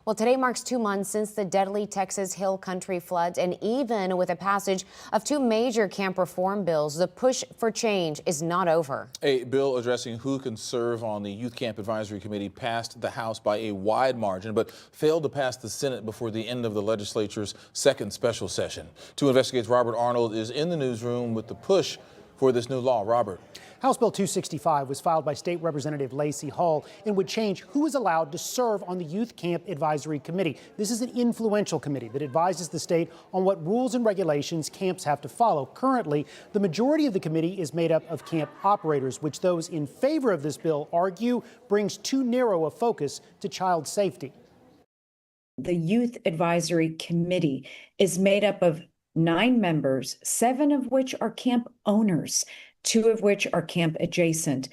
Well, today marks 2 months since the deadly Texas Hill Country floods, and even with the passage of 2 major camp reform bills, the push for change is not over. A bill addressing who can serve on the Youth Camp Advisory Committee passed the House by a wide margin, but failed to pass the Senate before the end of the legislature's second special session. 2 Investigates Robert Arnold is in the newsroom with the push for this new law. Robert. House Bill 265 was filed by State Representative Lacy Hull and would change who is allowed to serve on the Youth Camp Advisory Committee. This is an influential committee that advises the state on what rules and regulations camps have to follow. Currently, the majority of the committee is made up of camp operators, which those in favor of this bill argue brings too narrow a focus to child safety. The Youth Advisory Committee is made up of 9 members, 7 of which are camp owners, 2 of which are camp adjacent.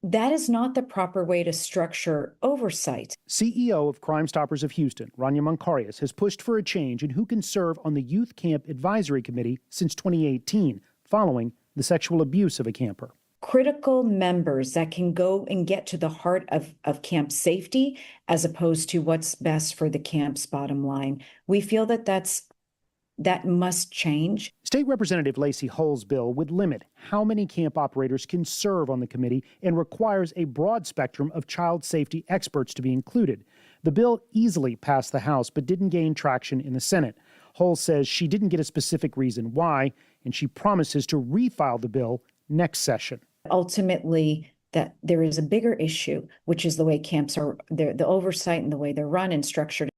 That is not the proper way to structure oversight. CEO of Crime Stoppers of Houston, Rania Moncarius, has pushed for a change in who can serve on the Youth Camp Advisory Committee since 2018, following the sexual abuse of a camper. Critical members that can go and get to the heart of camp safety as opposed to what's best for the camp's bottom line. We feel that must change. State Representative Lacy Hull's bill would limit how many camp operators can serve on the committee and requires a broad spectrum of child safety experts to be included. The bill easily passed the House but didn't gain traction in the Senate. Hull says she didn't get a specific reason why, and she promises to refile the bill next session. Ultimately, that there is a bigger issue, which is the way camps are, the oversight and the way they're run and structured.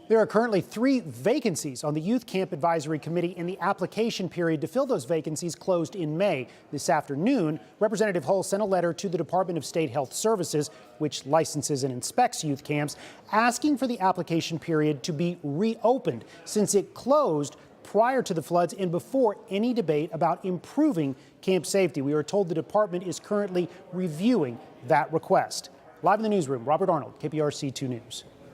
There are currently 3 vacancies on the Youth Camp Advisory Committee, and the application period to fill those vacancies closed in May. This afternoon, Representative Hull sent a letter to the Department of State Health Services, which licenses and inspects youth camps, asking for the application period to be reopened since it closed prior to the floods and before any debate about improving camp safety. We are told the department is currently reviewing that request. Live in the newsroom, Robert Arnold, KPRC 2 News.